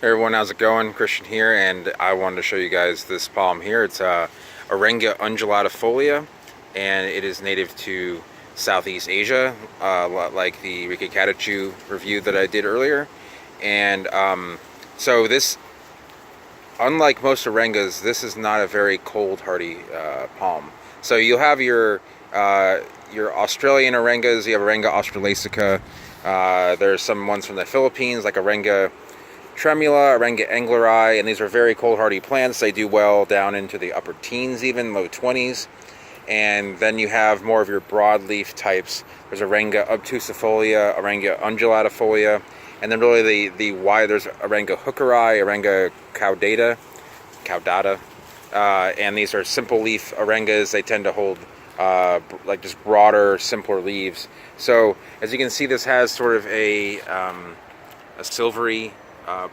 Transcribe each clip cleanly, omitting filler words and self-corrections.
Hey everyone, how's it going? Christian here, and I wanted to show you guys this palm here. It's Arenga undulatifolia, and it is native to Southeast Asia, like the Rika Katachu review that I did earlier. And so this, unlike most Arengas, this is not a very cold hardy palm. So you'll have your Australian Arengas. You have Arenga australasica. There's some ones from the Philippines, like Arenga tremula, Arenga engleri, and these are very cold hardy plants. They do well down into the upper teens, even low 20s. And then you have more of your broadleaf types. There's Arenga obtusifolia, Arenga undulatifolia, and then really there's Arenga hookeri, Arenga caudata, and these are simple leaf Arengas. They tend to hold like just broader, simpler leaves. So as you can see, this has sort of a silvery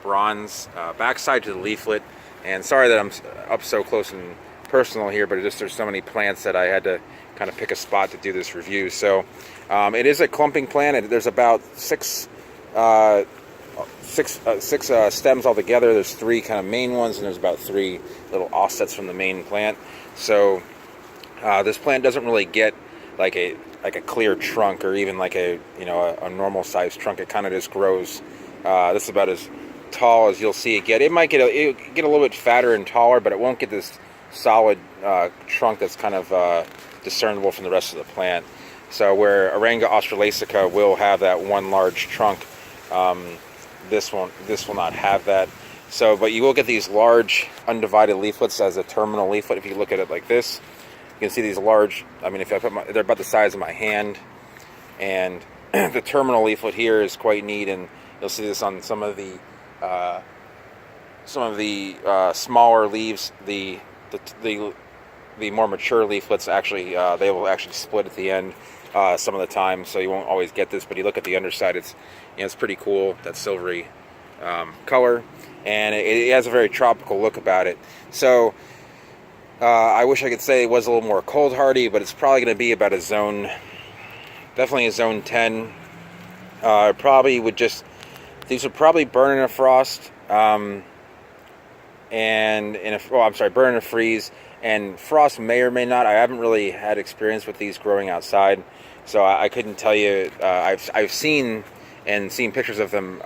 bronze backside to the leaflet. And sorry that I'm up so close and personal here, but there's so many plants that I had to kind of pick a spot to do this review. So it is a clumping plant. There's about six stems altogether. There's three kind of main ones, and there's about three little offsets from the main plant. So this plant doesn't really get like a clear trunk, or even like a normal sized trunk. It kind of just grows. This is about as tall as you'll see it get. It might get a little bit fatter and taller, but it won't get this solid trunk that's kind of discernible from the rest of the plant. So where Arenga australasica will have that one large trunk, this will not have that. So, but you will get these large undivided leaflets as a terminal leaflet. If you look at it like this, you can see these large. I mean, if I put they're about the size of my hand, and the terminal leaflet here is quite neat, and you'll see this on some of the smaller leaves. The more mature leaflets actually they will actually split at the end some of the time, so you won't always get this. But you look at the underside; it's pretty cool, that silvery color, and it has a very tropical look about it. So I wish I could say it was a little more cold hardy, but it's probably going to be about definitely a zone 10. Probably would just. These would probably burn in a frost, burn in a freeze, and frost may or may not. I haven't really had experience with these growing outside, so I couldn't tell you. I've seen pictures of them,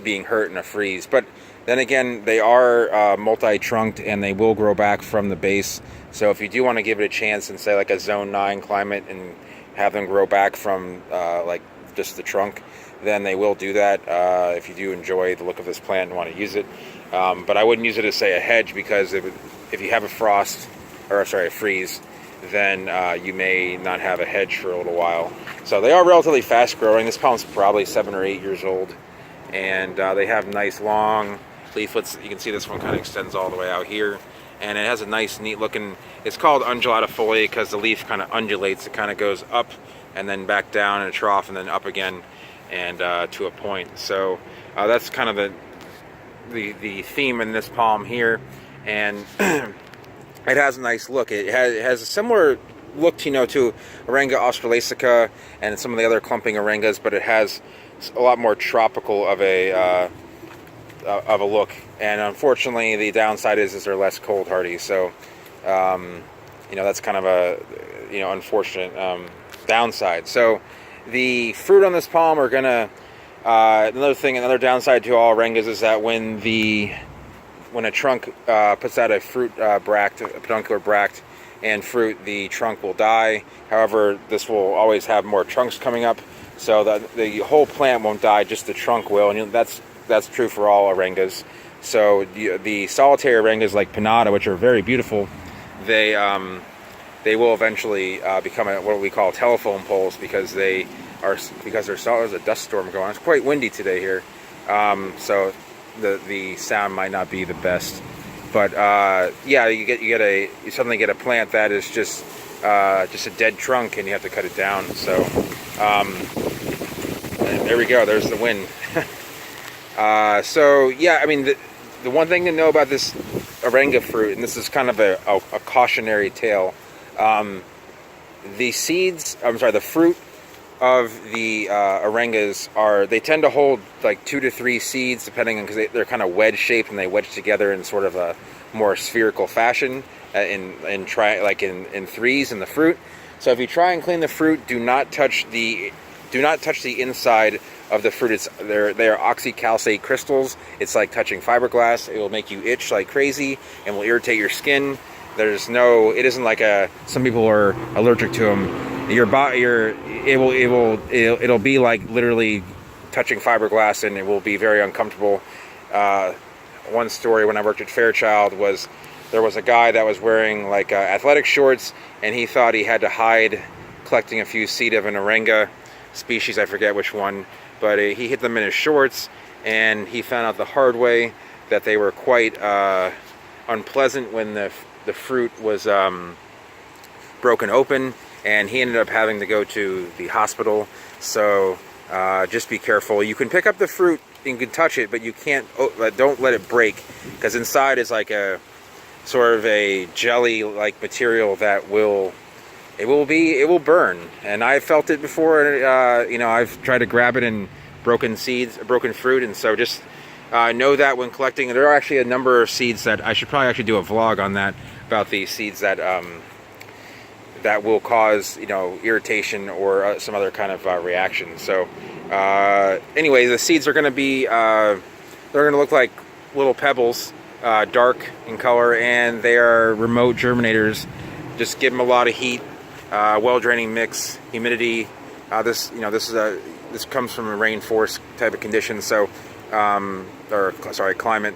being hurt in a freeze. But then again, they are multi-trunked, and they will grow back from the base. So if you do want to give it a chance and say like a zone 9 climate and have them grow back from like just the trunk, then they will do that if you do enjoy the look of this plant and want to use it. But I wouldn't use it as, say, a hedge, because if you have a freeze, then you may not have a hedge for a little while. So they are relatively fast growing. This palm's probably 7 or 8 years old, and they have nice long leaflets. You can see this one kind of extends all the way out here, and it has a nice, neat looking. It's called undulatifolia because the leaf kind of undulates. It kind of goes up and then back down in a trough and then up again, and to a point. So that's kind of the theme in this palm here, and it has a nice look. It has a similar look to Arenga australasica and some of the other clumping Arengas, but it has a lot more tropical of a look. And unfortunately, the downside is they're less cold hardy. So that's kind of a unfortunate downside. So the fruit on this palm are gonna. Another downside to all Arengas is that when a trunk puts out a fruit bract, a peduncular bract, and fruit, the trunk will die. However, this will always have more trunks coming up, so that the whole plant won't die, just the trunk will, and that's true for all Arengas. So the solitary Arengas like Pinnata, which are very beautiful, they will eventually become what we call telephone poles, because there's a dust storm going on. It's quite windy today here, so the sound might not be the best. But you suddenly get a plant that is just a dead trunk, and you have to cut it down. So and there we go. There's the wind. So yeah, I mean the one thing to know about this Arenga fruit, and this is kind of a cautionary tale. The fruit of the Arengas they tend to hold like 2 to 3 seeds, depending on, because they're kind of wedge shaped and they wedge together in sort of a more spherical fashion in threes in the fruit. So if you try and clean the fruit, do not touch the inside of the fruit. They are oxycalcate crystals. It's like touching fiberglass. It will make you itch like crazy and will irritate your skin. It isn't like some people are allergic to them. It'll be like literally touching fiberglass, and it will be very uncomfortable. One story when I worked at Fairchild was there was a guy that was wearing like athletic shorts, and he thought he had to hide collecting a few seed of an Arenga species, I forget which one, but he hid them in his shorts, and he found out the hard way that they were quite unpleasant when the fruit was broken open, and he ended up having to go to the hospital. So just be careful. You can pick up the fruit, you can touch it, but you can't. Don't let it break, because inside is like a sort of a jelly-like material that will burn. And I've felt it before. I've tried to grab it in broken fruit, and so just know that when collecting. There are actually a number of seeds that I should probably actually do a vlog on that, about these seeds that will cause irritation or some other kind of reaction. So anyway, the seeds are going to be they're going to look like little pebbles, dark in color, and they are remote germinators. Just give them a lot of heat, well draining mix, humidity. This comes from a rainforest type of condition, so climate.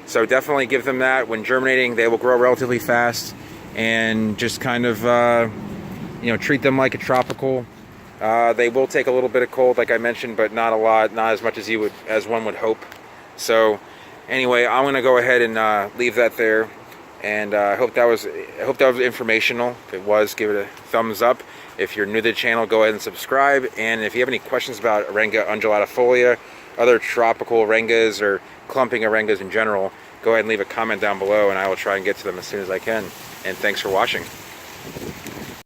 So definitely give them that. When germinating, they will grow relatively fast, and just kind of treat them like a tropical. They will take a little bit of cold, like I mentioned, but not a lot, not as much as one would hope. So anyway, I'm going to go ahead and leave that there, and I hope that was informational. If it was, give it a thumbs up. If you're new to the channel, go ahead and subscribe. And if you have any questions about Arenga undulatifolia, other tropical Arengas, or clumping Arengas in general, go ahead and leave a comment down below, and I will try and get to them as soon as I can. And thanks for watching.